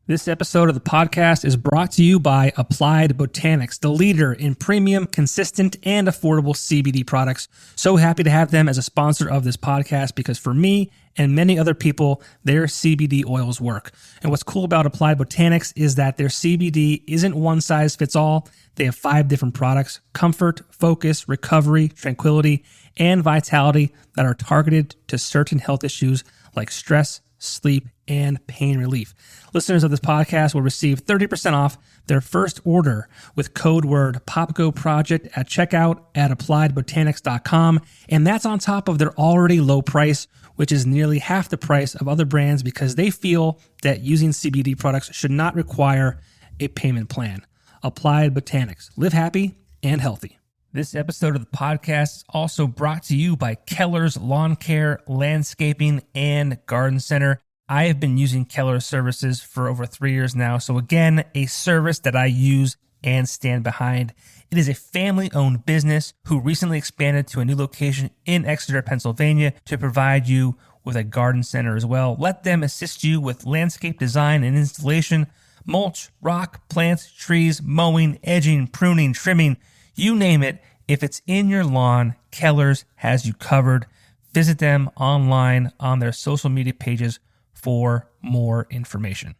This episode of the podcast is brought to you by Applied Botanics, the leader in premium, consistent, and affordable CBD products. So happy to have them as a sponsor of this podcast because for me and many other people, their CBD oils work. And what's cool about Applied Botanics is that their CBD isn't one size fits all. They have 5 different products: comfort, focus, recovery, tranquility, and vitality that are targeted to certain health issues like stress, sleep, and pain relief. Listeners of this podcast will receive 30% off their first order with code word Popko Project at checkout at appliedbotanics.com. And that's on top of their already low price, which is nearly half the price of other brands because they feel that using CBD products should not require a payment plan. Applied Botanics. Live happy and healthy. This episode of the podcast is also brought to you by Keller's Lawn Care, Landscaping, and Garden Center. I have been using Keller's services for over 3 years now, so again, a service that I use and stand behind. It is a family-owned business who recently expanded to a new location in Exeter, Pennsylvania to provide you with a garden center as well. Let them assist you with landscape design and installation, mulch, rock, plants, trees, mowing, edging, pruning, trimming, you name it. If it's in your lawn, Keller's has you covered. Visit them online on their social media pages for more information.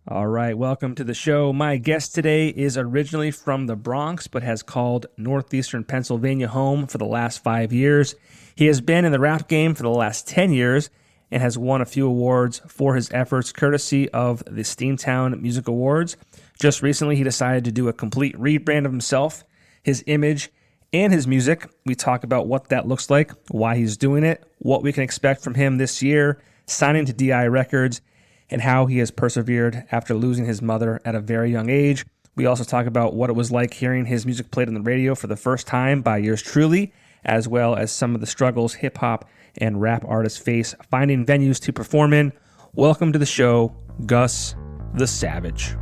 All right, welcome to the show. My guest today is originally from the Bronx, but has called Northeastern Pennsylvania home for the last 5 years. He has been in the rap game for the last 10 years and has won a few awards for his efforts, courtesy of the Steamtown Music Awards. Just recently, he decided to do a complete rebrand of himself, his image, and his music. We talk about what that looks like, why he's doing it, what we can expect from him this year, signing to DI Records, and how he has persevered after losing his mother at a very young age. We also talk about what it was like hearing his music played on the radio for the first time by yours truly, as well as some of the struggles hip-hop and rap artists face finding venues to perform in. Welcome to the show, Gus The Savage.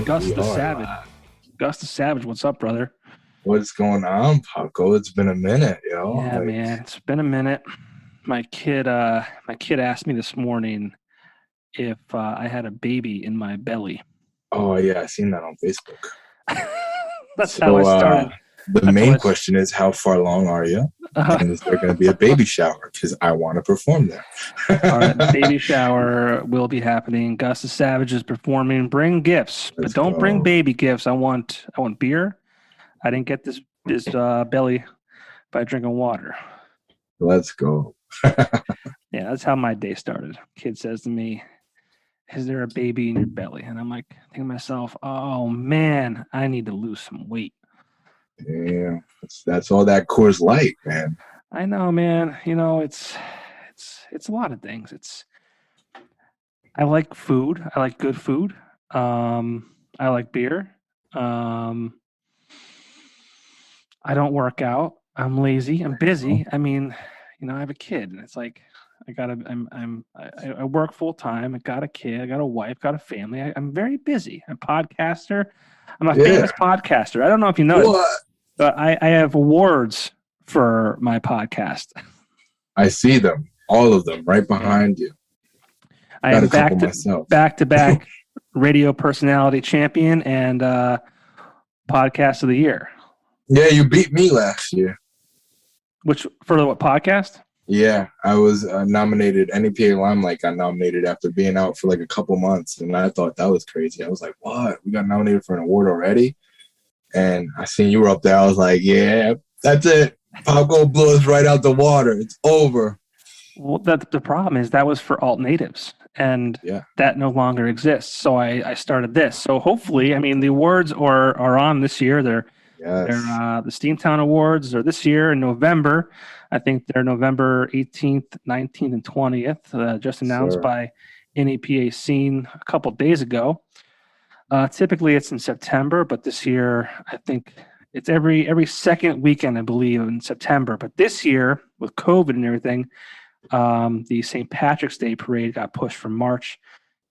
Gus the Savage. Gus the Savage, what's up, brother? What's going on, Popko? It's been a minute, yo. Yeah, man, it's been a minute. My kid asked me this morning if I had a baby in my belly. Oh yeah, I seen that on Facebook. That's how I started. The main question is, how far along are you? And is there going to be a baby shower? Because I want to perform there. All right, the baby shower will be happening. Gus the Savage is performing. Bring gifts, but don't bring baby gifts. I want beer. I didn't get this belly by drinking water. Let's go. Yeah, that's how my day started. Kid says to me, "Is there a baby in your belly?" And I'm like, thinking to myself, "Oh man, I need to lose some weight." Yeah, that's all that Coors Light, man. I know, man. You know, it's a lot of things. I like food. I like good food. I like beer. I don't work out. I'm lazy. I'm busy. I mean, you know, I have a kid, and it's like I work full time. I got a kid. I got a wife. Got a family. I'm very busy. I'm a podcaster. I'm a famous podcaster. I don't know if you know. But I have awards for my podcast. I see them, all of them, right behind you. I am back-to-back radio personality champion and podcast of the year. Yeah, you beat me last year. Which for what podcast? Yeah, I was nominated. NEPA Limelight got nominated after being out for like a couple months, and I thought that was crazy. I was like, "What? We got nominated for an award already?" And I seen you were up there. I was like, yeah, that's it. Popko blew us right out the water. It's over. Well, the problem is that was for alt natives, and that no longer exists. So I started this. So hopefully, I mean, the awards are on this year. They're the Steamtown Awards are this year in November. I think they're November 18th, 19th, and 20th, just announced by NEPA Scene a couple days ago. Typically it's in September, but this year I think it's every second weekend, I believe, in September. But this year with COVID and everything, the St. Patrick's Day parade got pushed from March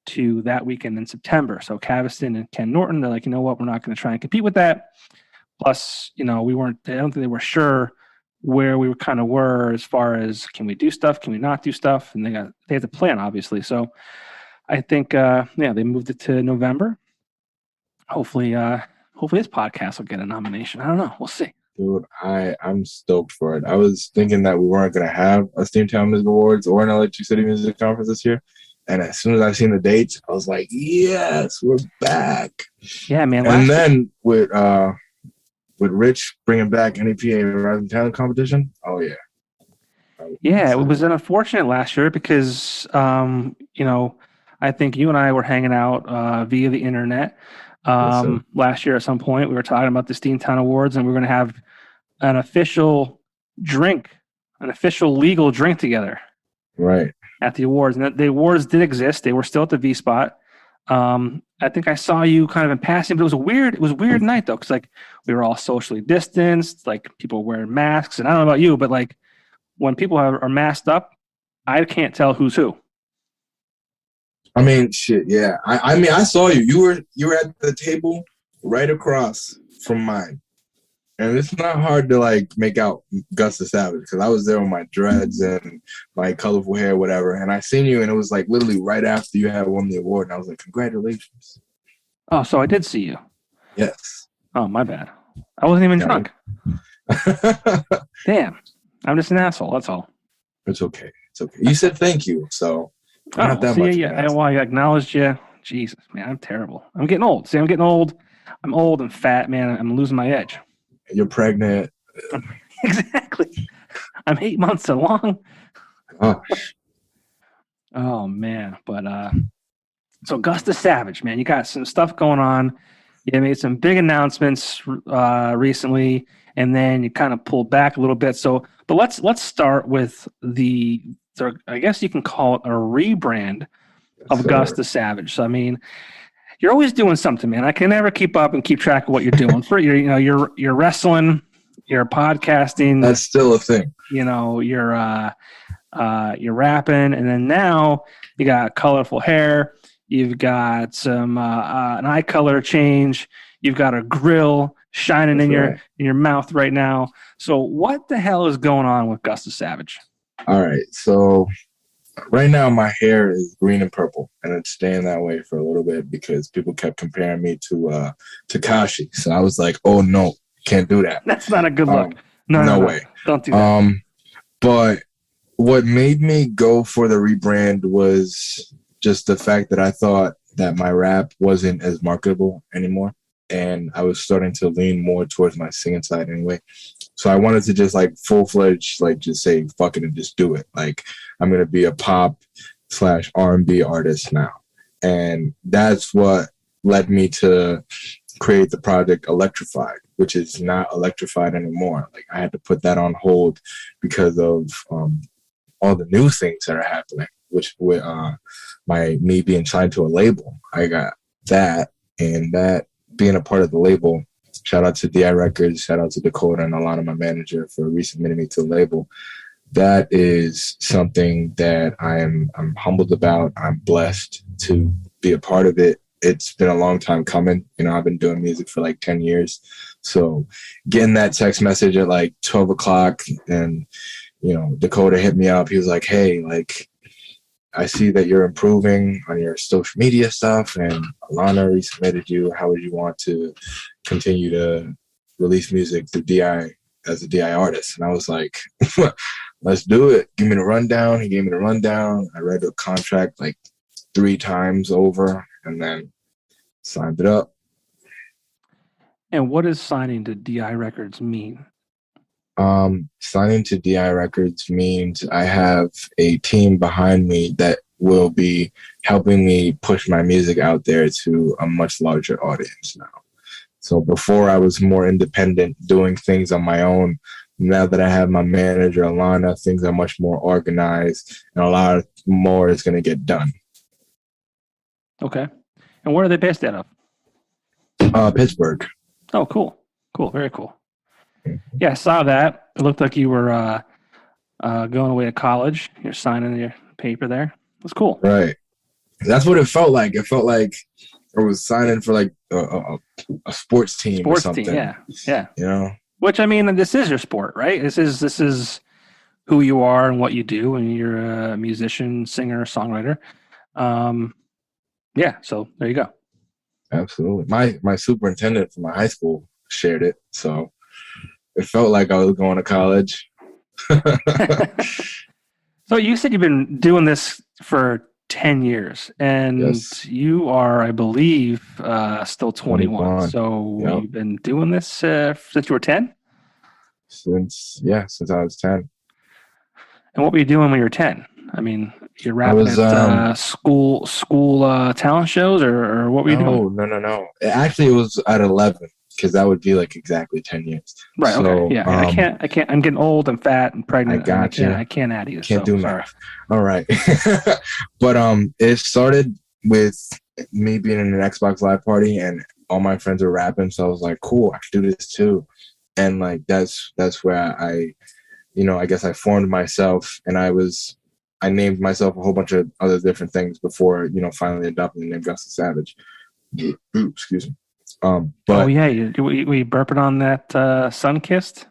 to that weekend in September. So Caviston and Ken Norton, they're like, you know what, we're not going to try and compete with that. Plus, I don't think they were sure where we were as far as, can we do stuff, can we not do stuff? And they had to plan, obviously. So I think, they moved it to November. Hopefully this podcast will get a nomination. I don't know. We'll see. Dude, I'm stoked for it. I was thinking that we weren't going to have a Steamtown Music Awards or an Electric City Music Conference this year. And as soon as I seen the dates, I was like, yes, we're back. Yeah, man. And then with Rich bringing back NEPA Rising Talent Competition, oh, yeah. Yeah, it was unfortunate last year because, I think you and I were hanging out via the internet last year at some point. We were talking about the Steamtown Awards, and we were going to have an official legal drink together. Right. At the awards. And the awards did exist. They were still at the V spot. I think I saw you kind of in passing, but it was a weird night though, because like we were all socially distanced, like people were wearing masks, and I don't know about you, but like when people are masked up, I can't tell who's who. I mean, shit, yeah. I mean, I saw you. You were at the table right across from mine. And it's not hard to like make out Gus The Savage because I was there with my dreads and my colorful hair, whatever. And I seen you, and it was like literally right after you had won the award. And I was like, congratulations. Oh, so I did see you. Yes. Oh, my bad. I wasn't even drunk. Damn. I'm just an asshole. That's all. It's okay. It's okay. You said thank you, so not that much. Yeah. Well, I acknowledged you. Jesus, man, I'm terrible. I'm getting old. See, I'm getting old. I'm old and fat, man. I'm losing my edge. You're pregnant. Exactly. I'm 8 months along. Gosh. Oh man. But so Gus The Savage, man, you got some stuff going on. You made some big announcements recently, and then you kind of pulled back a little bit. But let's start with I guess you can call it a rebrand of Gus The Savage. So I mean, you're always doing something, man. I can never keep up and keep track of what you're doing. You're wrestling, you're podcasting. That's still a thing. You're rapping, and then now you got colorful hair. You've got some an eye color change. You've got a grill shining in your mouth right now. So what the hell is going on with Gus The Savage? All right, so right now my hair is green and purple, and it's staying that way for a little bit because people kept comparing me to Tekashi. So I was like, oh no, can't do that. That's not a good look. No way. Don't do that. But what made me go for the rebrand was just the fact that I thought that my rap wasn't as marketable anymore. And I was starting to lean more towards my singing side anyway. So I wanted to just like full-fledged, like just say, fuck it and just do it. Like I'm going to be a pop/R&B artist now. And that's what led me to create the project Electrified, which is not electrified anymore. Like I had to put that on hold because of all the new things that are happening, which with me being signed to a label. I got that, and that being a part of the label, shout out to DI Records, shout out to Dakota and Alana, my manager, for resubmitting me to the label. That is something that I'm humbled about. I'm blessed to be a part of it. It's been a long time coming. I've been doing music for like 10 years. So getting that text message at like 12 o'clock and, Dakota hit me up. He was like, hey, like, I see that you're improving on your social media stuff, and Alana resubmitted you. How would you want to continue to release music through DI as a DI artist? And I was like, let's do it. Give me the rundown. He gave me the rundown. I read the contract like 3 times over and then signed it up. And what does signing to DI Records mean? Signing to DI Records means I have a team behind me that will be helping me push my music out there to a much larger audience now. So before I was more independent, doing things on my own. Now that I have my manager, Alana, things are much more organized, and a lot more is going to get done. Okay. And where are they based out of? Pittsburgh. Oh, cool. Cool. Very cool. Yeah, I saw that. It looked like you were going away to college. You're signing your paper there. That's cool. Right. That's what it felt like. It felt like I was signing for like a sports team or something. Yeah. You know. Which, I mean, this is your sport, right? This is who you are and what you do, and you're a musician, singer, songwriter. Yeah, so there you go. Absolutely. My superintendent from my high school shared it, so it felt like I was going to college. So you said you've been doing this for 10 years, and Yes. you are, I believe, still 21. 21. So Yep. you've been doing this since you were 10? Since I was 10. And what were you doing when you were 10? I mean, you're rapping was, at school talent shows, or what were you doing? No. Actually, it was at 11 because that would be like exactly 10 years. Right. So, Okay. Yeah. I can't. I'm getting old. I'm fat. I'm pregnant. I got you. I can't add you. Can't do sorry. math. All right. But it started with me being in an Xbox Live party and all my friends were rapping. So I was like, cool, I can do this too. And like that's where I guess I formed myself, and I named myself a whole bunch of other different things before, finally adopting the name Gus The Savage. Ooh, excuse me. But oh yeah, were you burping on that Sunkissed?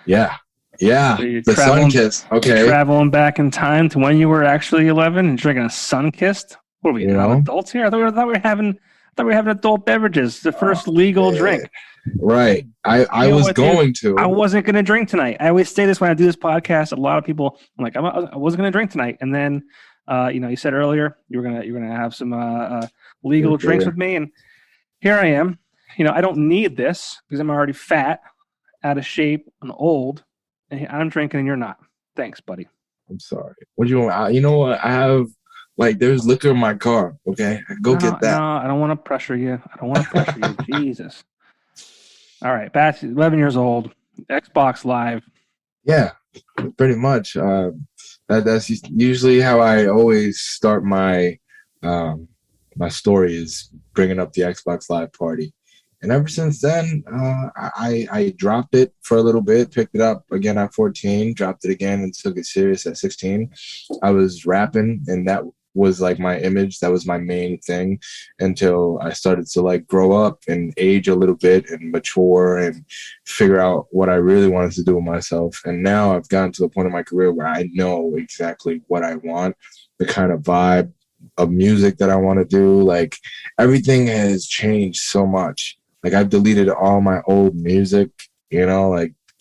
Yeah, the Sunkissed. Okay, traveling back in time to when you were actually 11 and drinking a Sunkissed. What are we, adults here? I thought we were having adult beverages. The first legal drink. Right. I was going to. I wasn't going to drink tonight. I always say this when I do this podcast. A lot of people, I'm like, I wasn't going to drink tonight. And then, you said earlier you're gonna have some legal drinks with me, and here I am. I don't need this because I'm already fat, out of shape, and old. And I'm drinking, and you're not. Thanks, buddy. I'm sorry. What do you want? You know what? I have there's liquor in my car. Okay, get that. No, I don't want to pressure you. Jesus. All right, Bash, 11 years old, Xbox Live. Yeah, pretty much. That's usually how I always start my my story, is bringing up the Xbox Live party. And ever since then, I dropped it for a little bit, picked it up again at 14, dropped it again, and took it serious at 16. I was rapping, and that was like my image. That was my main thing until I started to grow up and age a little bit and mature and figure out what I really wanted to do with myself. And now I've gotten to the point in my career where I know exactly what I want, the kind of vibe of music that I want to do. Everything has changed so much. I've deleted all my old music, because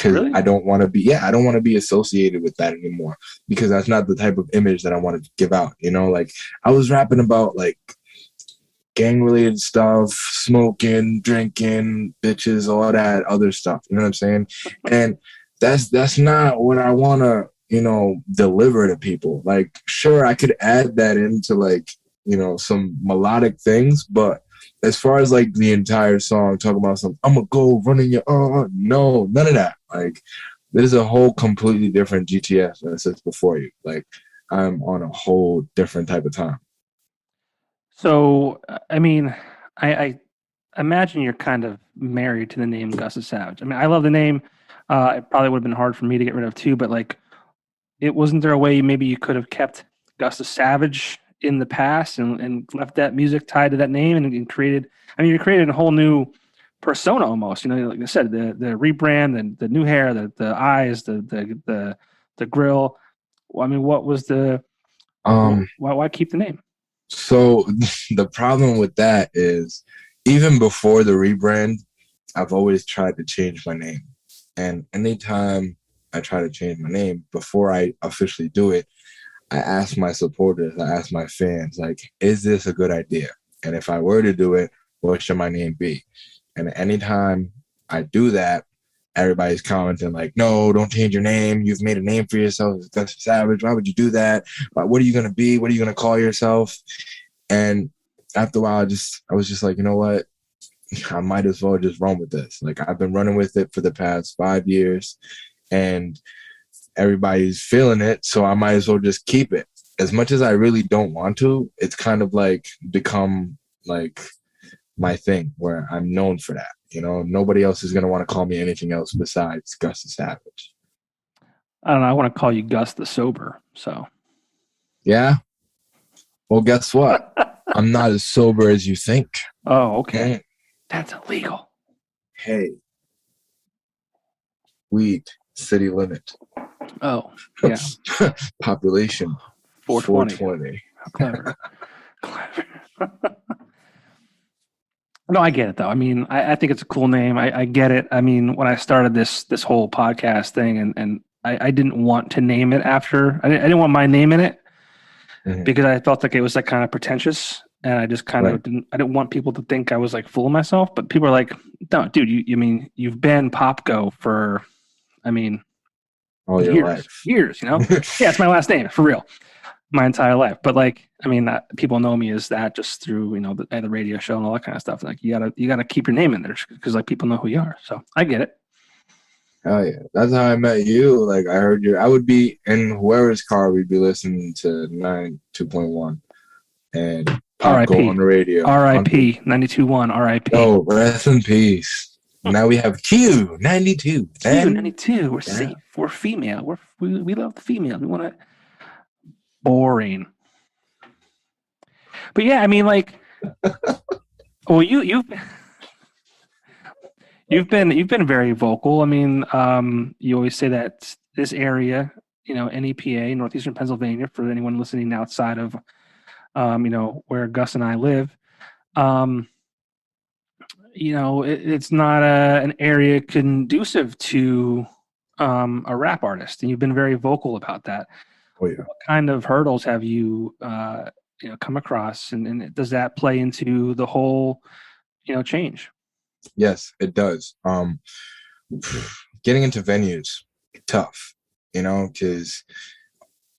really? I don't want to be associated with that anymore, because that's not the type of image that I wanted to give out. I was rapping about gang related stuff, smoking, drinking, bitches, all that other stuff. You know what I'm saying? And that's not what I want to, deliver to people. Sure, I could add that into some melodic things, but as far as the entire song talking about I'm gonna go running your no, none of that. There's a whole completely different GTS that sits before you. I'm on a whole different type of time. So I mean, I imagine you're kind of married to the name Gus The Savage. I mean, I love the name. It probably would have been hard for me to get rid of too, but it wasn't there a way maybe you could have kept Gus The Savage in the past and left that music tied to that name and created, you created a whole new persona almost, like I said, the rebrand, the new hair, the eyes, the grill. What was the, why keep the name? So the problem with that is, even before the rebrand, I've always tried to change my name. And anytime I try to change my name, before I officially do it, I ask my supporters, I ask my fans, is this a good idea? And if I were to do it, what should my name be? And anytime I do that, everybody's commenting no, don't change your name. You've made a name for yourself. It's Gus The Savage. Why would you do that? What are you going to be? What are you going to call yourself? And after a while, I was just you know what? I might as well just run with this. I've been running with it for the past 5 years, and everybody's feeling it, so I might as well just keep it. As much as I really don't want to, it's kind of become my thing, where I'm known for that. Nobody else is going to want to call me anything else besides Gus The Savage. I don't know. I want to call you Gus the Sober. So, yeah, Well, guess what? I'm not as sober as you think. Oh, okay. That's illegal. Hey, weed, city limit. Oh, yeah. Population 420. How clever. No, I get it though. I mean, I think it's a cool name. I get it. I mean, when I started this whole podcast thing, and I didn't want to name it after. I didn't want my name in it because I felt like it was like kind of pretentious, and I just kind of didn't. I didn't want people to think I was like fooling myself. But people are like, "No, dude, you mean you've been Popko for, I mean, all your life, years, you know? Yeah, it's my last name for real, my entire life. But like, I mean, people know me as that just through the radio show and all that kind of stuff. Like, you gotta keep your name in there because like people know who you are. So I get it. Oh yeah, that's how I met you. Like I heard you. I would be in whoever's car. We'd be listening to 92.1 and Popko on the radio. R.I.P. 92.1. R.I.P. Oh, rest in peace. Now we have Q 92. Q 92. We're safe. We're female. We love the female. We want to. Boring. But yeah, I mean, like, well, you've been very vocal. I mean, you always say that this area, NEPA, Northeastern Pennsylvania, for anyone listening outside of, where Gus and I live, it's not an area conducive to a rap artist, and you've been very vocal about that. Oh yeah. What kind of hurdles have you, come across, and does that play into the whole, change? Yes, it does. Getting into venues, tough, because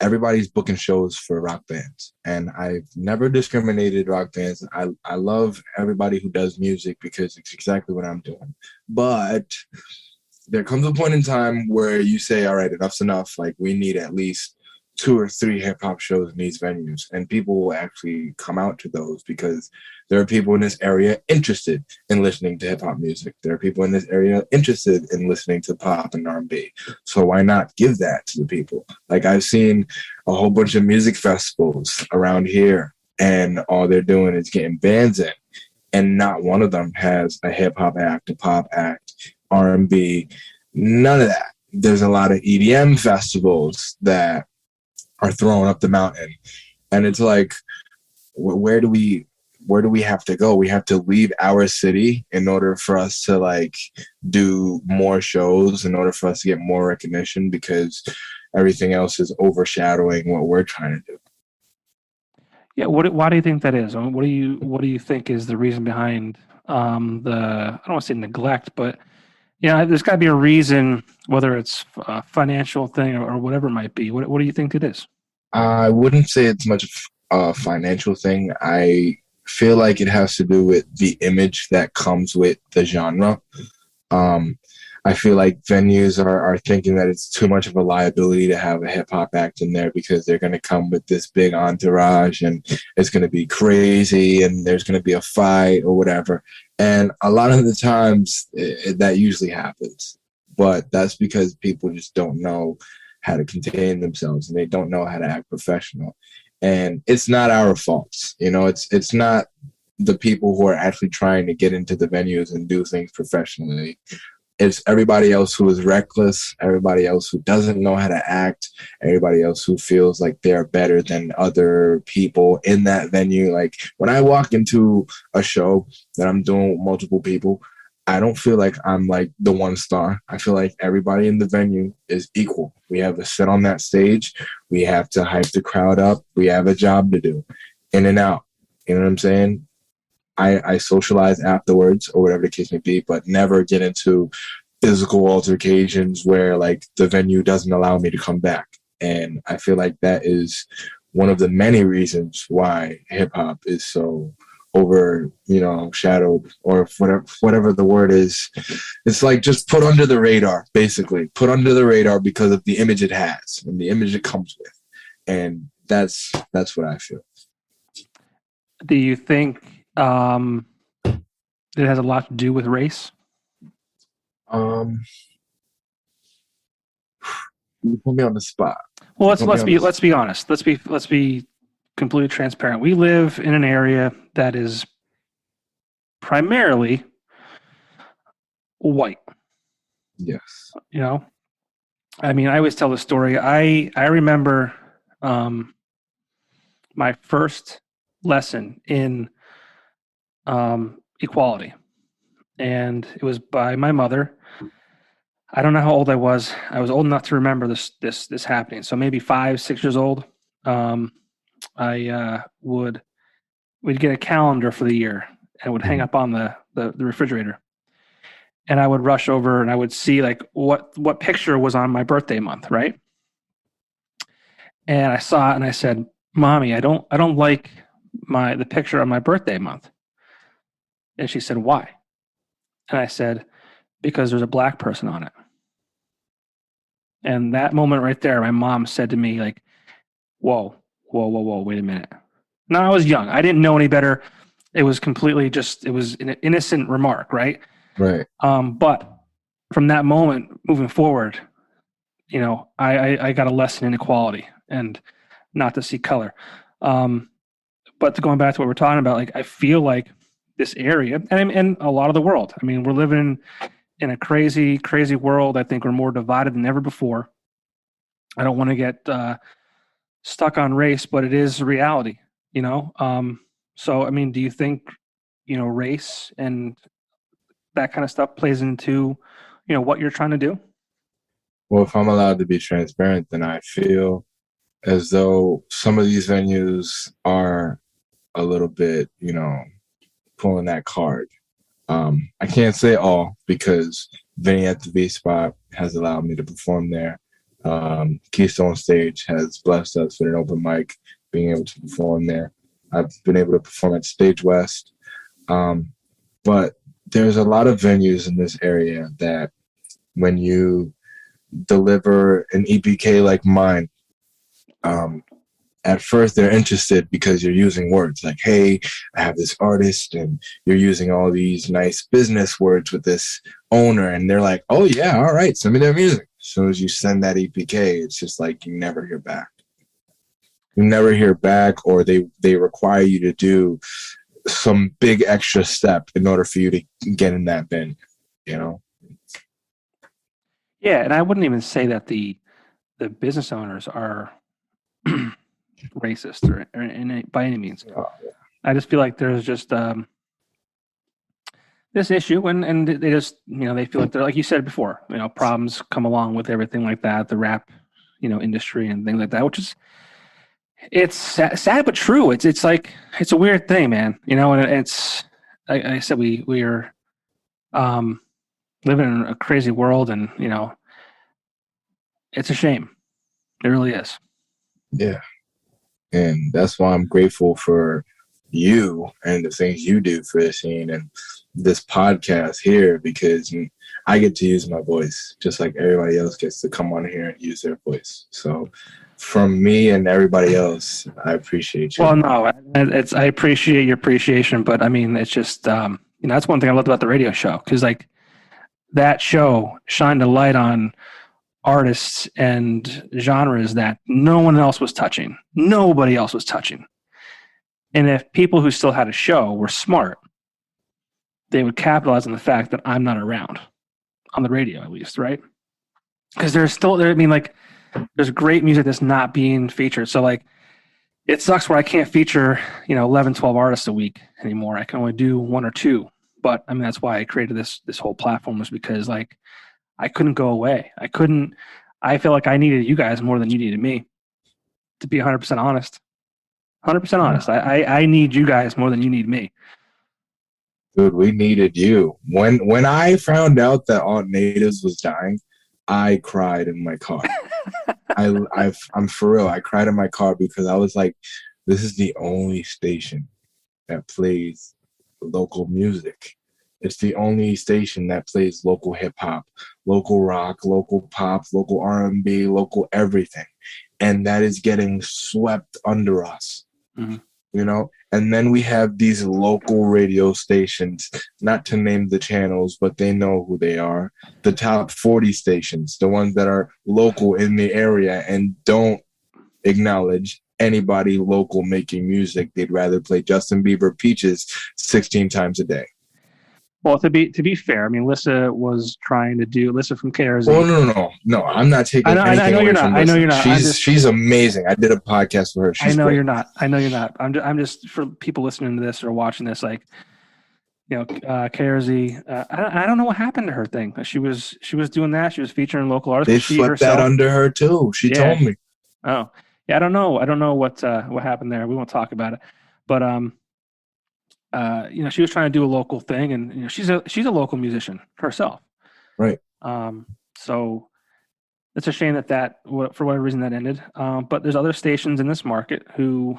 everybody's booking shows for rock bands, and I've never discriminated rock bands. I love everybody who does music because it's exactly what I'm doing. But there comes a point in time where you say, all right, enough's enough. Like we need at least 2 or 3 hip hop shows in these venues, and people will actually come out to those because there are people in this area interested in listening to hip hop music. There are people in this area interested in listening to pop and R&B. So why not give that to the people? Like I've seen a whole bunch of music festivals around here, and all they're doing is getting bands in, and not one of them has a hip hop act, a pop act, R&B, none of that. There's a lot of EDM festivals that are thrown up the mountain, and it's like, where do we have to go? We have to leave our city in order for us to like do more shows, in order for us to get more recognition, because everything else is overshadowing what we're trying to do. Yeah, why do you think that is? I mean, what do you think is the reason behind I don't want to say neglect, but there's got to be a reason, whether it's a financial thing or whatever it might be. What do you think it is? I wouldn't say it's much a financial thing. I feel like it has to do with the image that comes with the genre. I feel like venues are thinking that it's too much of a liability to have a hip hop act in there because they're going to come with this big entourage and it's going to be crazy and there's going to be a fight or whatever. And a lot of the times that usually happens, but that's because people just don't know how to contain themselves and they don't know how to act professional. And it's not our fault. It's not the people who are actually trying to get into the venues and do things professionally. It's everybody else who is reckless, everybody else who doesn't know how to act, everybody else who feels like they're better than other people in that venue. Like when I walk into a show that I'm doing with multiple people, I don't feel like I'm like the one star. I feel like everybody in the venue is equal. We have to sit on that stage. We have to hype the crowd up. We have a job to do, in and out. You know what I'm saying? I socialize afterwards or whatever the case may be, but never get into physical altercations where like the venue doesn't allow me to come back. And I feel like that is one of the many reasons why hip hop is so shadowed, or whatever the word is. It's like just put under the radar, basically. Put under the radar because of the image it has and the image it comes with. And that's what I feel. Do you think it has a lot to do with race? You put me on the spot. Well, let's be honest. Let's be completely transparent. We live in an area that is primarily white. Yes. You know, I mean, I always tell the story. I remember my first lesson in equality, and it was by my mother. I don't know how old I was. I was old enough to remember this happening. So maybe 5, 6 years old. I we'd get a calendar for the year and would hang up on the refrigerator. And I would rush over and I would see like what picture was on my birthday month, right? And I saw it and I said, "Mommy, I don't like the picture on my birthday month." And she said, "Why?" And I said, "Because there's a black person on it." And that moment right there, my mom said to me, like, whoa, wait a minute. Now, I was young. I didn't know any better. It was completely it was an innocent remark, right? Right. But from that moment moving forward, you know, I got a lesson in equality and not to see color. But going back to what we're talking about, like, I feel like this area and a lot of the world, I mean, we're living in a crazy, crazy world. I think we're more divided than ever before. I don't want to get stuck on race, but it is reality, you know? So, I mean, do you think, you know, race and that kind of stuff plays into, you know, what you're trying to do? Well, if I'm allowed to be transparent, then I feel as though some of these venues are a little bit, you know, pulling that card. I can't say all because Vinny at the V Spot has allowed me to perform there. Keystone Stage has blessed us with an open mic, being able to perform there. I've been able to perform at Stage West. But there's a lot of venues in this area that when you deliver an EPK like mine, at first they're interested because you're using words like, hey, I have this artist, and you're using all these nice business words with this owner, and they're like, oh yeah, all right, send me their music. As soon as you send that EPK, it's just like you never hear back. You never hear back, or they require you to do some big extra step in order for you to get in that venue, you know? Yeah, and I wouldn't even say that the business owners are racist or by any means. Oh, yeah. I just feel like there's just this issue, and they just, you know, they feel like they're, like you said before, you know, problems come along with everything like that, the rap, you know, industry and things like that, which is, it's sad but true. It's like, it's a weird thing, man. You know, and it's, I said, we are living in a crazy world, and you know, it's a shame. It really is. Yeah. And that's why I'm grateful for you and the things you do for the scene and this podcast here, because I get to use my voice just like everybody else gets to come on here and use their voice. So from me and everybody else, I appreciate you. Well, no, I appreciate your appreciation, but I mean, it's just, you know, that's one thing I loved about the radio show, because like that show shined a light on artists and genres that no one else was touching. Nobody else was touching. And if people who still had a show were smart, they would capitalize on the fact that I'm not around on the radio, at least, right? Because there's still there. I mean, like, there's great music that's not being featured. So like, it sucks where I can't feature, you know, 11, 12 artists a week anymore. I can only do 1 or 2. But I mean, that's why I created this whole platform, was because like I couldn't go away. I feel like I needed you guys more than you needed me, to be 100% honest. 100% honest. I need you guys more than you need me. Dude, we needed you. When I found out that Alt Natives was dying, I cried in my car. I'm for real. I cried in my car because I was like, this is the only station that plays local music. It's the only station that plays local hip hop, local rock, local pop, local R&B, local everything. And that is getting swept under us. Mm-hmm. You know, and then we have these local radio stations, not to name the channels, but they know who they are. The top 40 stations, the ones that are local in the area and don't acknowledge anybody local making music. They'd rather play Justin Bieber Peaches 16 times a day. Well, to be fair, I mean, Lissa was trying to do Lissa from KRZ. Oh no! I'm not taking anything away from Lissa. I know you're not. She's amazing. I did a podcast for her. She's great. You're not. I know you're not. I'm just for people listening to this or watching this, like, KRZ. I don't know what happened to her thing. She was doing that. She was featuring local artists. They swept that under her too. She told me. Oh yeah, I don't know what happened there. We won't talk about it, but she was trying to do a local thing, and she's a local musician herself, right? So it's a shame that for whatever reason that ended. But there's other stations in this market who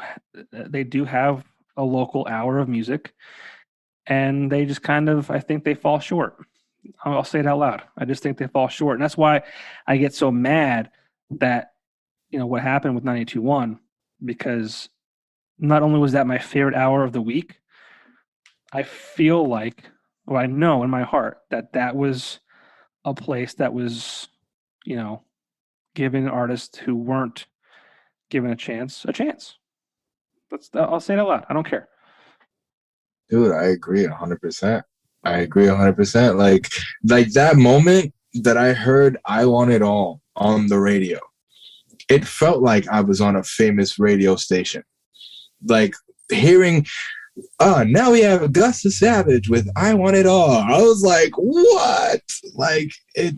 they do have a local hour of music, and they just kind of, I think they fall short. I'll say it out loud. I just think they fall short, and that's why I get so mad that what happened with 92.1, because not only was that my favorite hour of the week, I feel like, I know in my heart that was a place that was, giving artists who weren't given a chance. I'll say it out loud. I don't care. Dude, I agree 100%. I agree 100%. Like that moment that I heard I Want It All on the radio, it felt like I was on a famous radio station. Like hearing, now we have Gus The Savage with I Want It All. I was like, what? Like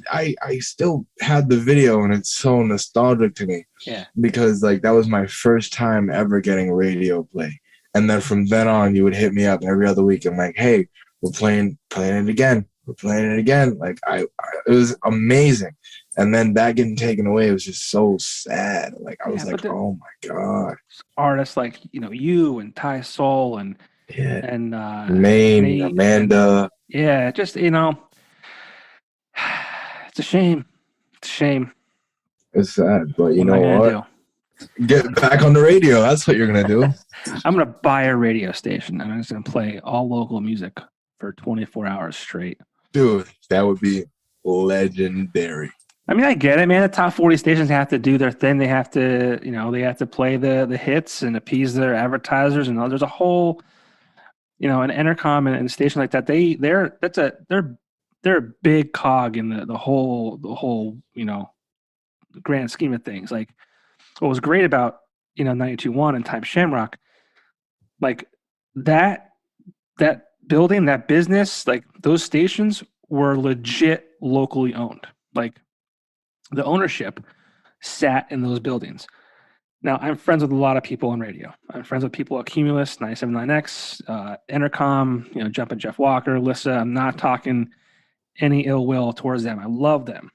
I still had the video, and it's so nostalgic to me. Yeah. Because like that was my first time ever getting radio play. And then from then on, you would hit me up every other week. I'm like, hey, we're playing it again. We're playing it again. Like it was amazing. And then that getting taken away, it was just so sad. Like I was like, oh my God. Artists like, you and Ty Soul and Maine, Amanda. Just, it's a shame. It's a shame. It's sad, but you know what? Get back on the radio. That's what you're going to do. I'm going to buy a radio station, and I'm just going to play all local music for 24 hours straight. Dude, that would be legendary. I mean, I get it, man. The top 40 stations have to do their thing. They have to, they have to play the hits and appease their advertisers, and there's a whole, an Entercom and a station like that. They're a big cog in the whole grand scheme of things. Like what was great about 92.1 and Time Shamrock, like that building, that business, like those stations were legit locally owned. Like the ownership sat in those buildings. Now, I'm friends with a lot of people on radio. I'm friends with people at Cumulus, 979X, Entercom, Jumpin' Jeff Walker, Lissa. I'm not talking any ill will towards them. I love them.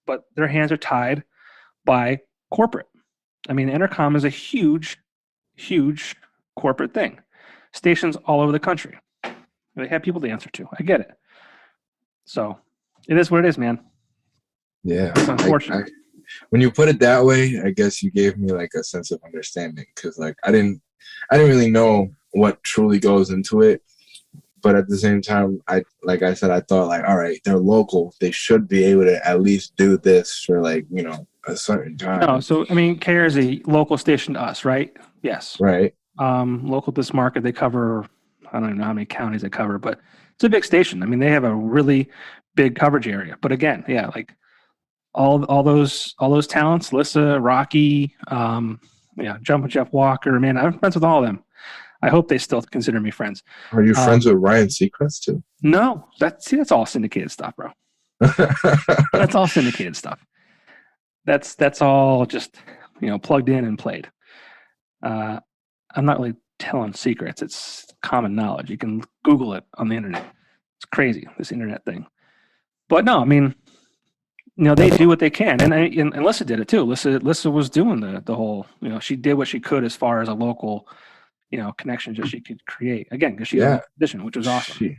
But their hands are tied by corporate. I mean, Entercom is a huge, huge corporate thing. Stations all over the country. They have people to answer to. I get it. So it is what it is, man. Yeah. It's unfortunate. When you put it that way, I guess you gave me like a sense of understanding, because like I didn't really know what truly goes into it. But at the same time, I thought like, all right, they're local. They should be able to at least do this for like, a certain time. No, so I mean, KR is a local station to us, right? Yes. Right. Local to this market, they cover, I don't even know how many counties they cover, but it's a big station. I mean, they have a really big coverage area. But again, yeah, like all those talents, Lissa, Rocky, Jumpin' Jeff Walker, man, I'm friends with all of them. I hope they still consider me friends. Are you friends with Ryan Seacrest too? No, that's all syndicated stuff, bro. That's all syndicated stuff. That's all just plugged in and played. I'm not really telling secrets. It's common knowledge. You can Google it on the internet. It's crazy, this internet thing. But no, I mean, they do what they can, and Lissa did it too. Lissa was doing the whole. She did what she could as far as a local, connections that she could create. Again, because she's a musician, which was awesome.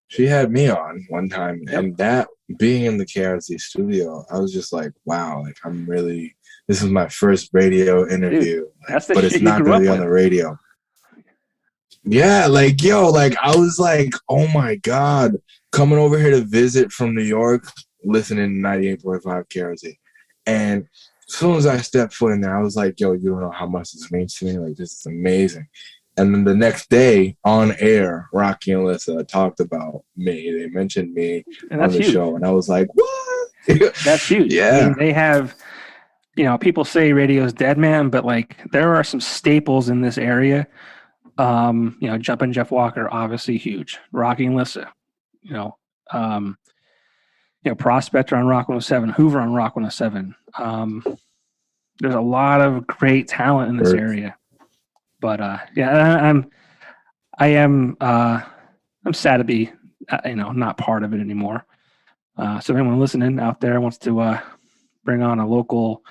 She had me on one time, and that being in the KRZ studio, I was just like, wow, like this is my first radio interview. Dude, but it's not really on the radio. Yeah, like, I was like, oh my God, coming over here to visit from New York, listening to 98.5 KRZ. And soon as I stepped foot in there, I was like, yo, you don't know how much this means to me. Like, this is amazing. And then the next day on air, Rocky and Alyssa talked about me. They mentioned me And on that's the huge. show. And I was like, what? That's huge. Yeah. I mean, they have, people say radio's dead, man, but like there are some staples in this area. Jumpin' Jeff Walker, obviously huge. Rocky and Alyssa, you know, um, Prospector on Rock 107, Hoover on Rock 107. There's a lot of great talent in this area, but I'm sad to be, not part of it anymore. So anyone listening out there wants to bring on a local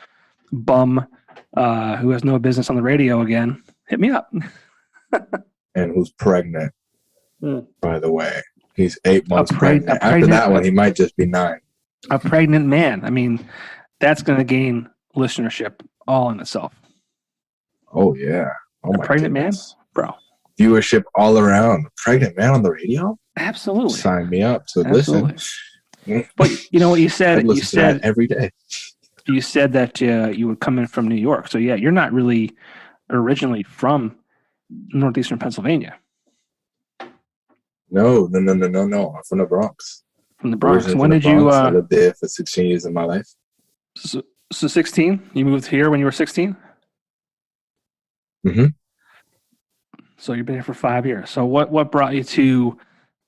bum who has no business on the radio again, hit me up. And who's pregnant, by the way. He's 8 months pregnant. After that one, he might just be 9. A pregnant man. I mean, that's going to gain listenership all in itself. Oh, yeah. Oh, my pregnant goodness. Man? Bro. Viewership all around. Pregnant man on the radio? Absolutely. Sign me up to listen. But you know what you said? You said every day. You said that you would come in from New York. So, yeah, you're not really originally from Northeastern Pennsylvania. No. I'm from the Bronx. From the Bronx. When did you? I lived there for 16 years of my life. So 16? You moved here when you were 16? Mm-hmm. So you've been here for 5 years. So what brought you to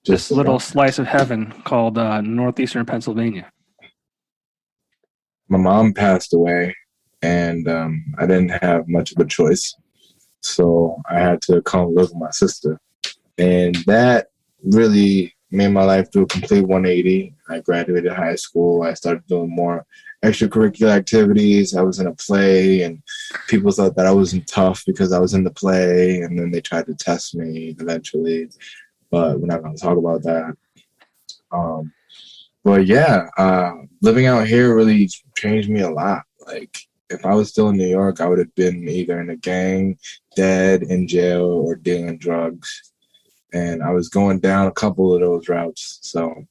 this little slice of heaven called Northeastern Pennsylvania? My mom passed away, and I didn't have much of a choice. So I had to come live with my sister. And that really made my life do a complete 180. I graduated high school. I started doing more extracurricular activities. I was in a play, and people thought that I wasn't tough because I was in the play, and then they tried to test me eventually. But we're not going to talk about that. But yeah, living out here really changed me a lot. Like, if I was still in New York, I would have been either in a gang, dead, in jail, or dealing drugs. And I was going down a couple of those routes. So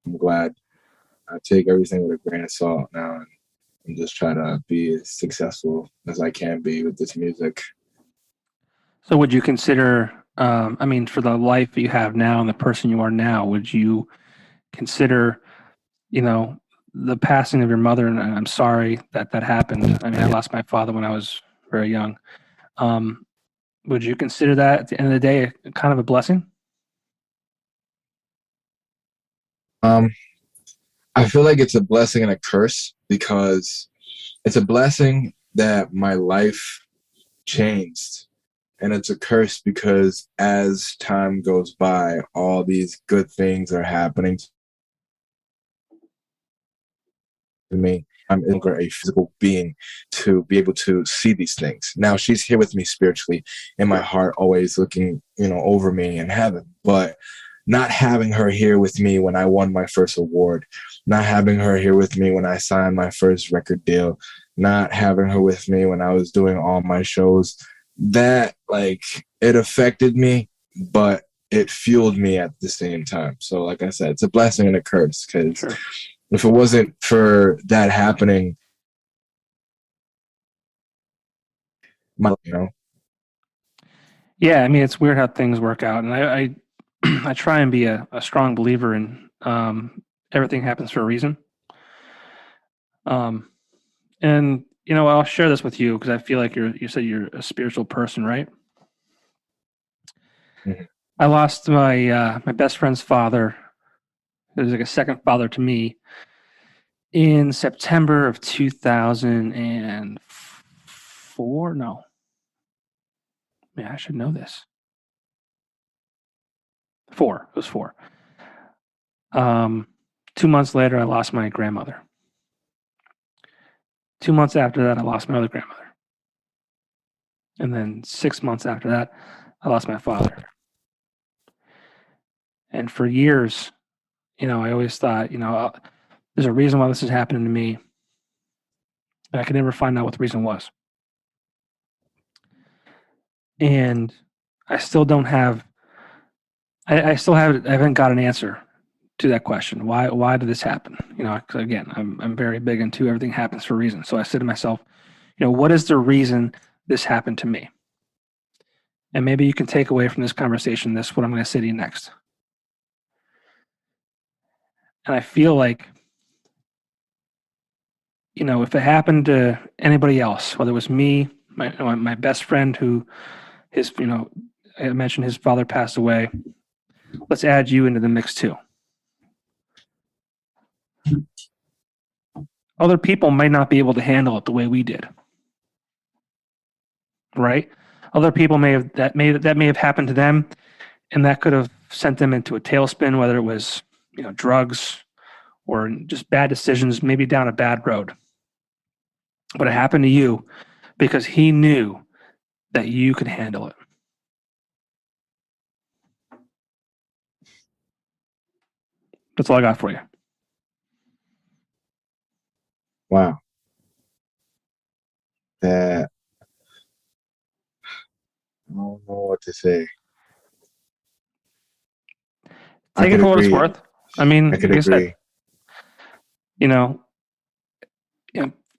I'm glad. I take everything with a grain of salt now and just try to be as successful as I can be with this music. So would you consider, for the life that you have now and the person you are now, would you consider, the passing of your mother, and I'm sorry that happened. I mean, I lost my father when I was very young. Would you consider that at the end of the day kind of a blessing? I feel like it's a blessing and a curse, because it's a blessing that my life changed, and it's a curse because as time goes by, all these good things are happening to me. I'm no longer a physical being to be able to see these things. Now she's here with me spiritually in my heart, always looking, over me in heaven. But not having her here with me when I won my first award, not having her here with me when I signed my first record deal, not having her with me when I was doing all my shows, that, like, it affected me, but it fueled me at the same time. So like I said, it's a blessing and a curse, because if it wasn't for that happening, Yeah, I mean, it's weird how things work out, and I I try and be a strong believer in everything happens for a reason. And I'll share this with you because I feel like you said you're a spiritual person, right? Mm-hmm. I lost my my best friend's father. It was like a second father to me in September of 2004. No, yeah, I should know this. It was 4. 2 months later, I lost my grandmother. 2 months after that, I lost my other grandmother. And then 6 months after that, I lost my father. And for years, I always thought, there's a reason why this is happening to me. And I could never find out what the reason was. And I still don't have, I haven't got an answer to that question. Why did this happen? You know, 'cause again, I'm very big into everything happens for a reason. So I said to myself, you know, what is the reason this happened to me? And maybe you can take away from this conversation this what I'm going to say to you next. And I feel like, you know, if it happened to anybody else, whether it was me, my best friend who his, you know, I mentioned his father passed away. Let's add you into the mix too. Other people might not be able to handle it the way we did, right? Other people that may have happened to them, and that could have sent them into a tailspin, whether it was, you know, drugs or just bad decisions, maybe down a bad road. But it happened to you because he knew that you could handle it. That's all I got for you. Wow. That I don't know what to say. Take it for what it's worth. I mean, I could like agree. I said, you know,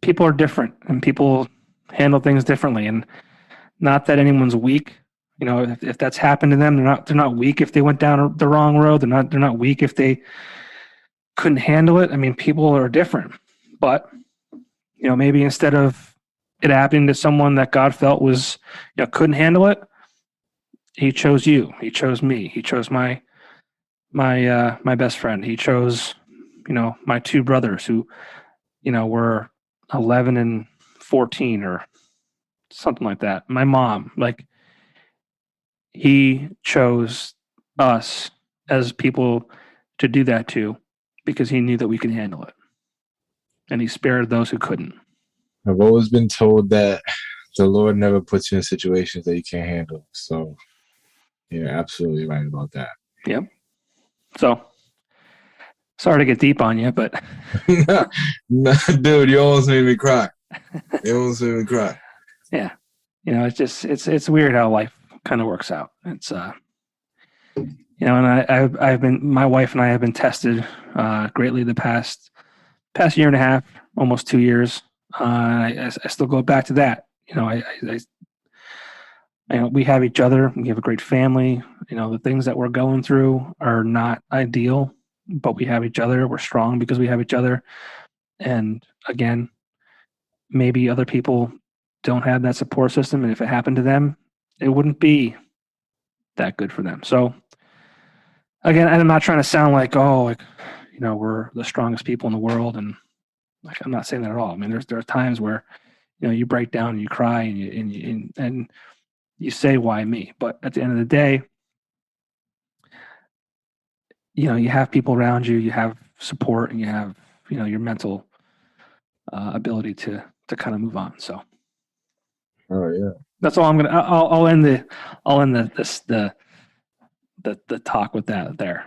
people are different and people handle things differently. And not that anyone's weak. You know, if that's happened to them, they're not weak if they went down the wrong road. They're not weak if they couldn't handle it. I mean, people are different. But, you know, maybe instead of it happening to someone that God felt was, you know, couldn't handle it, he chose you. He chose me. He chose my best friend. He chose, you know, my two brothers who, you know, were 11 and 14 or something like that. My mom, like, he chose us as people to do that to because he knew that we could handle it. And he spared those who couldn't. I've always been told that the Lord never puts you in situations that you can't handle. So you're absolutely right about that. Yep. So sorry to get deep on you, but No, dude, you almost made me cry. You almost made me cry. Yeah. You know, it's just it's weird how life kind of works out. It's you know, and I've been, my wife and I have been tested greatly the past year and a half, almost 2 years. I still go back to that. You know, you know, we have each other. We have a great family. You know, the things that we're going through are not ideal, but we have each other. We're strong because we have each other. And again, maybe other people don't have that support system, and if it happened to them, it wouldn't be that good for them. So again, I'm not trying to sound like, oh, like, you know, we're the strongest people in the world, and like, I'm not saying that at all. I mean, there are times where, you know, you break down and you cry and you say, why me? But at the end of the day, you know, you have people around you, you have support, and you have, you know, your mental ability to kind of move on. So Oh yeah. that's all I'm gonna. I'll end the talk with that there.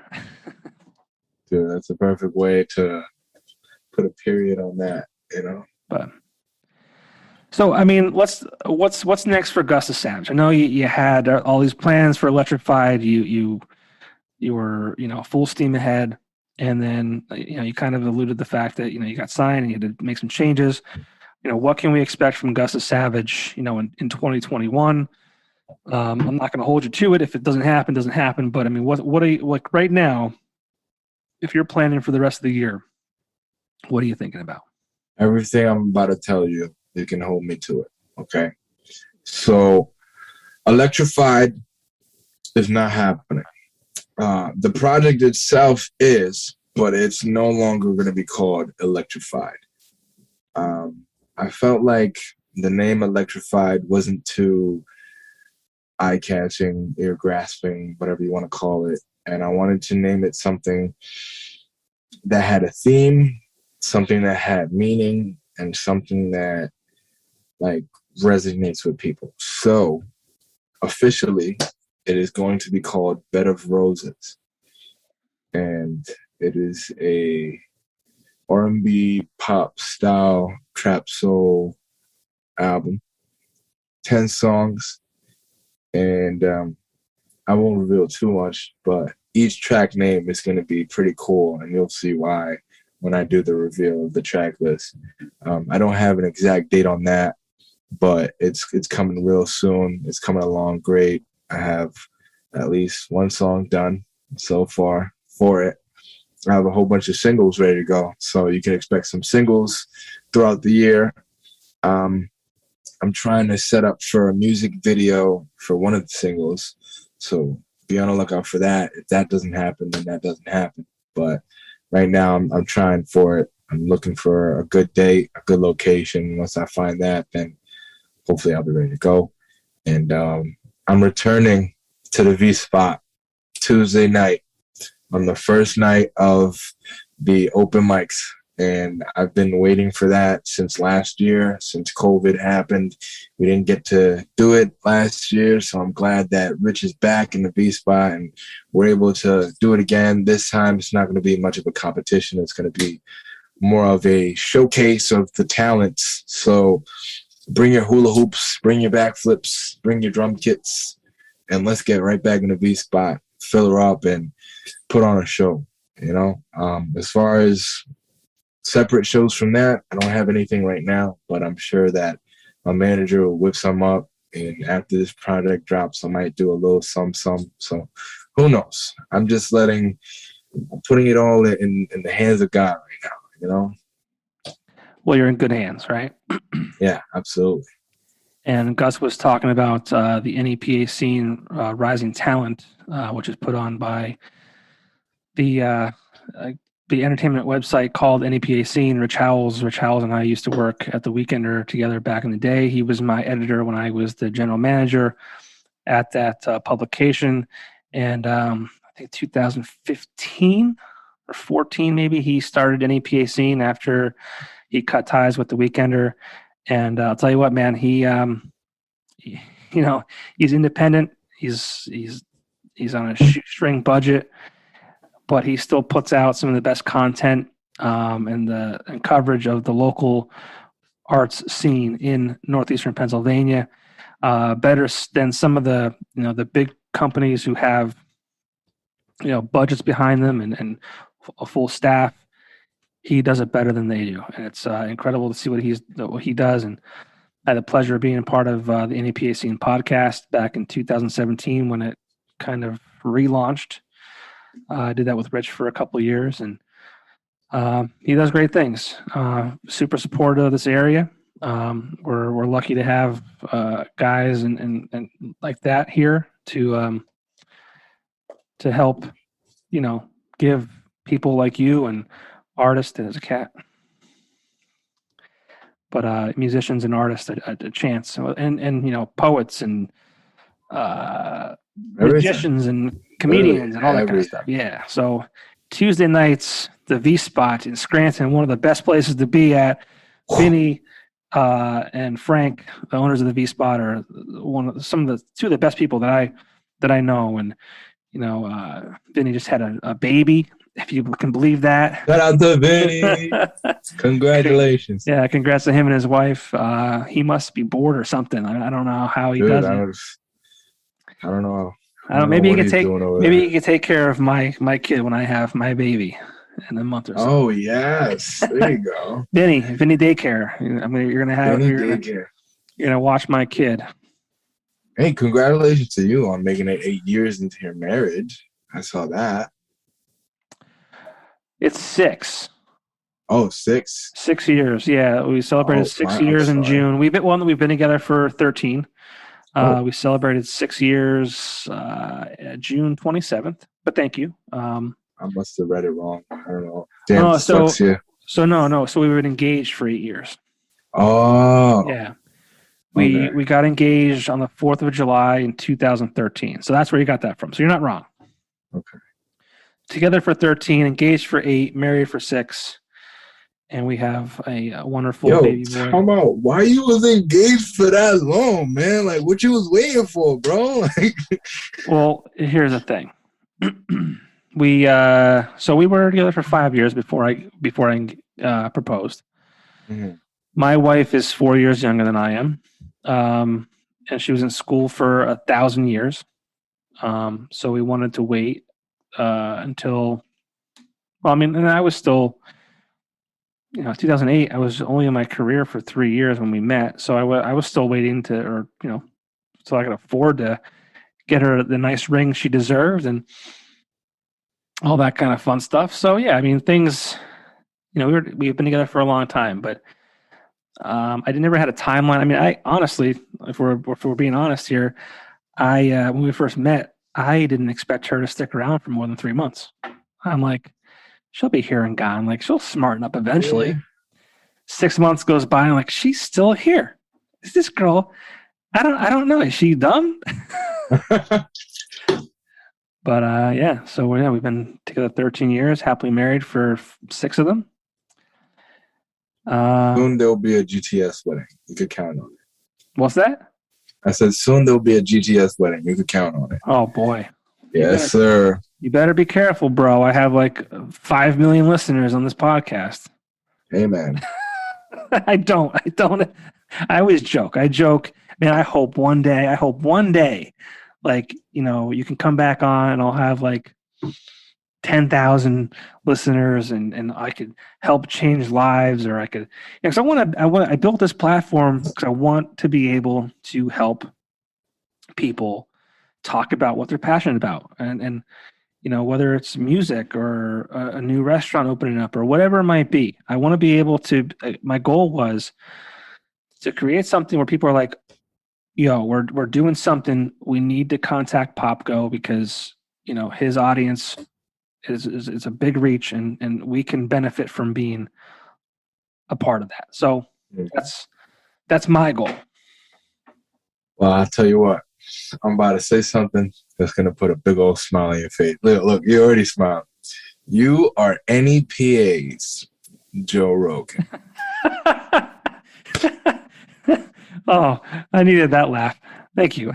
Dude, that's a perfect way to put a period on that, you know. But so, I mean, what's next for Gus the Savage? I know you had all these plans for Electrified. You were, you know, full steam ahead, and then, you know, you kind of alluded to the fact that, you know, you got signed and you had to make some changes. You know, what can we expect from Gus the Savage, you know, in 2021? I'm not going to hold you to it. If it doesn't happen, doesn't happen. But I mean, what are you, like, right now, if you're planning for the rest of the year, what are you thinking about? Everything I'm about to tell you, you can hold me to it. Okay. So Electrified is not happening. The project itself is, but it's no longer going to be called Electrified. I felt like the name Electrified wasn't too eye-catching, ear-grasping, whatever you want to call it. And I wanted to name it something that had a theme, something that had meaning, and something that, like, resonates with people. So officially, it is going to be called Bed of Roses. And it is a R&B pop style trap soul album, 10 songs. And I won't reveal too much, but each track name is going to be pretty cool, and you'll see why when I do the reveal of the track list. I don't have an exact date on that, but it's coming real soon. It's coming along great. I have at least one song done so far for it. I have a whole bunch of singles ready to go, so you can expect some singles throughout the year. I'm trying to set up for a music video for one of the singles, so be on the lookout for that. If that doesn't happen, then that doesn't happen. But right now, I'm trying for it. I'm looking for a good date, a good location. Once I find that, then hopefully I'll be ready to go. And I'm returning to the V Spot Tuesday night on the first night of the open mics. And I've been waiting for that since last year, since COVID happened. We didn't get to do it last year, so I'm glad that Rich is back in the V Spot and we're able to do it again. This time it's not going to be much of a competition. It's going to be more of a showcase of the talents. So bring your hula hoops, bring your backflips, bring your drum kits, and let's get right back in the V Spot, fill her up, and put on a show. You know, as far as separate shows from that, I don't have anything right now, but I'm sure that my manager will whip some up, and after this project drops, I might do a little some. So who knows? I'm just putting it all in the hands of God right now, you know? Well, you're in good hands, right? Yeah, absolutely. And Gus was talking about the NEPA scene, Rising Talent, which is put on by the entertainment website called NEPA Scene. Rich Howells and I used to work at the Weekender together back in the day. He was my editor when I was the general manager at that publication. And I think 2015 or 14, maybe, he started NEPA Scene after he cut ties with the Weekender. And I'll tell you what, man, he's independent. He's on a shoestring budget, but he still puts out some of the best content and coverage of the local arts scene in Northeastern Pennsylvania. Better than some of the big companies who have budgets behind them and a full staff. He does it better than they do, and it's incredible to see what he does. And I had the pleasure of being a part of the NEPA Scene podcast back in 2017 when it kind of relaunched. I did that with Rich for a couple of years, and he does great things. Super supportive of this area. We're lucky to have guys and like that here to help, give people like you and artists, and as a cat, but musicians and artists a chance, and poets and magicians and comedians and all that kind of stuff. Yeah. So Tuesday nights, the V Spot in Scranton, one of the best places to be at. Vinny and Frank, the owners of the V Spot, are two of the best people that I know. And Vinny just had a baby, if you can believe that. Shout out to Vinny. Congratulations. Yeah, congrats to him and his wife. He must be bored or something. I don't know how he does it. I don't know. Maybe he could take care of my kid when I have my baby in a month or so. Oh yes, there you go. Vinny daycare. You're gonna watch my kid. Hey, congratulations to you on making it 8 years into your marriage. I saw that. It's 6. Oh, 6. 6 years. Yeah, we celebrated 6 years in June. We've been together for 13. We celebrated 6 years June 27th. But thank you. I must have read it wrong. I don't know. Damn, So we were engaged for 8 years. Oh. Yeah. We got engaged on the 4th of July in 2013. So that's where you got that from. So you're not wrong. Okay. Together for 13, engaged for 8, married for 6. And we have a wonderful baby boy. Talk about why you was engaged for that long, man. Like, what you was waiting for, bro? Well, here's the thing. We were together for 5 years before I proposed. Mm-hmm. My wife is 4 years younger than I am, and she was in school for 1,000 years. So we wanted to wait until, well, I mean, and I was still, 2008, I was only in my career for 3 years when we met. So I was still waiting so I could afford to get her the nice ring she deserved and all that kind of fun stuff. So yeah, I mean, things, we've been together for a long time, but I never had a timeline. I mean, I honestly, if we're being honest here, when we first met, I didn't expect her to stick around for more than 3 months. I'm like, she'll be here and gone. Like, she'll smarten up eventually. Yeah. 6 months goes by, and I'm like, she's still here. Is this girl? I don't know. Is she dumb? But yeah. So yeah, we've been together 13 years, happily married for 6 of them. Soon there'll be a GTS wedding. You could count on it. What's that? I said soon there'll be a GTS wedding. You could count on it. Oh boy. Yes, sir. You better be careful, bro. I have like 5 million listeners on this podcast. Hey, man. I don't. I always joke. Man, I hope one day, like, you can come back on and I'll have like 10,000 listeners and I could help change lives, or I could, because I built this platform because I want to be able to help people talk about what they're passionate about, and whether it's music or a new restaurant opening up or whatever it might be. I want to be able to, my goal was to create something where people are like, we're doing something. We need to contact Popko because, his audience is a big reach, and we can benefit from being a part of that. So that's my goal. Well, I'll tell you what, I'm about to say something that's going to put a big old smile on your face. Look, you already smiled. You are NEPA's Joe Rogan. Oh, I needed that laugh. Thank you.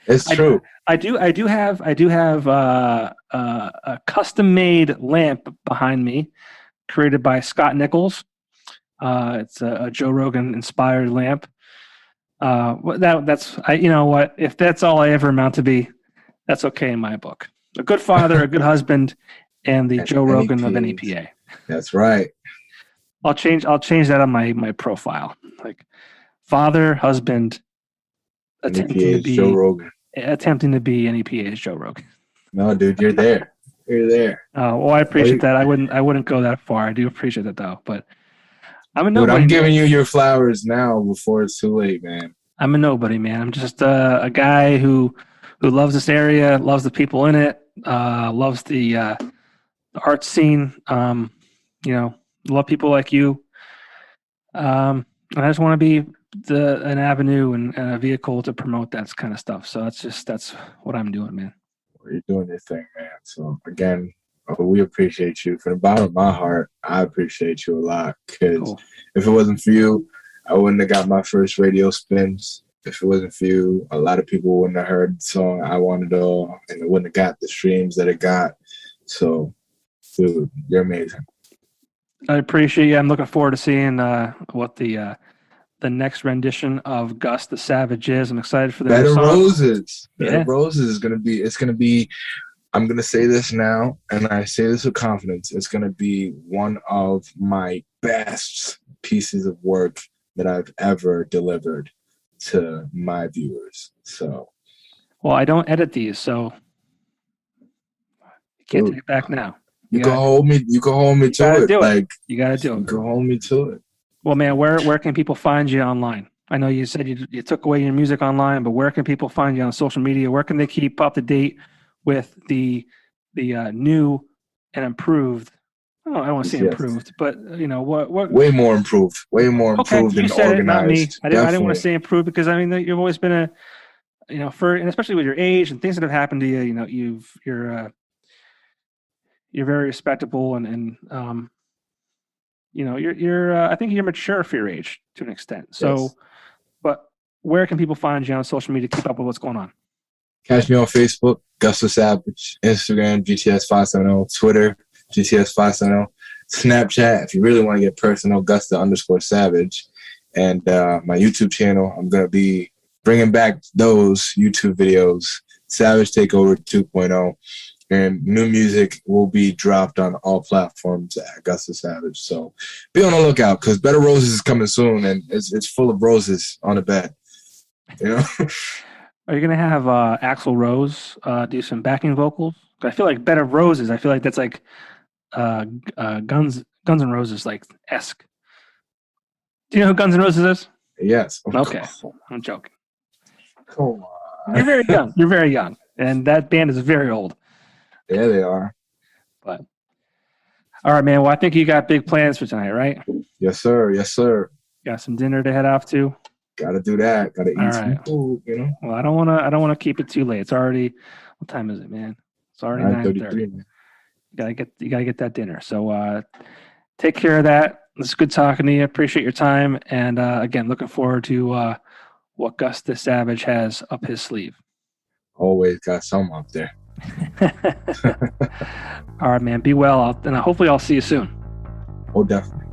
It's true. I do have a custom-made lamp behind me, created by Scott Nichols. It's a Joe Rogan inspired lamp. You know what? If that's all I ever amount to be, that's okay in my book. A good father, a good husband, and the Joe Rogan of NEPA. That's right. I'll change that on my profile. Like, father, husband, attempting to be NEPA's Joe Rogan. No, dude, you're there. You're there. Well, I appreciate that. I wouldn't go that far. I do appreciate that though, but I'm a nobody. Dude, I'm giving you your flowers now before it's too late, man. I'm a nobody, man. I'm just a guy who loves this area, loves the people in it, loves the art scene. Love people like you. I just want to be an avenue and a vehicle to promote that kind of stuff. So that's what I'm doing, man. Well, you're doing your thing, man. So again, we appreciate you. From the bottom of my heart, I appreciate you a lot. Because if it wasn't for you, I wouldn't have got my first radio spins. If it wasn't for you, a lot of people wouldn't have heard the song I Want It All, and it wouldn't have got the streams that it got. So, dude, you're amazing. I appreciate you. I'm looking forward to seeing what the next rendition of Gus The Savage is. I'm excited for the Better song. Roses. Yeah. Better Roses is going to be, I'm going to say this now, and I say this with confidence. It's going to be one of my best pieces of work that I've ever delivered to my viewers. So, well, I don't edit these, so you can't take it back now. You can hold me to it. You gotta do it. You can hold me to it. Well, man, where can people find you online? I know you said you took away your music online, but where can people find you on social media? Where can they keep up to date with the new and improved? Oh, I don't want to say improved, but what? Way more improved. Way more improved and organized. It, not me. I didn't want to say improved because you've always been and especially with your age and things that have happened to you. You're very respectable and you're I think you're mature for your age to an extent. So, yes. But where can people find you on social media to keep up with what's going on? Catch me on Facebook, Gus The Savage, Instagram, GTS570, Twitter, GTS570, Snapchat, if you really want to get personal, Gus _Savage, and my YouTube channel. I'm going to be bringing back those YouTube videos Savage Takeover 2.0. And new music will be dropped on all platforms at Gus The Savage. So be on the lookout, because Better Roses is coming soon, and it's full of roses on the bed. You know? Are you gonna have Axl Rose do some backing vocals? I feel like Bed of Roses. I feel like that's like Guns N' Roses like esque. Do you know who Guns N' Roses is? Yes. Okay, I'm joking. Come on. You're very young. You're very young, and that band is very old. Yeah, they are. But all right, man. Well, I think you got big plans for tonight, right? Yes, sir. Yes, sir. Got some dinner to head off to. Gotta do that. Gotta eat some food, you know. Well, I don't wanna keep it too late. It's already, what time is it, man? It's already 9:30. You gotta get that dinner. So take care of that. It's good talking to you. Appreciate your time. And again, looking forward to what Gus The Savage has up his sleeve. Always got some up there. All right, man. Be well. And hopefully I'll see you soon. Oh, definitely.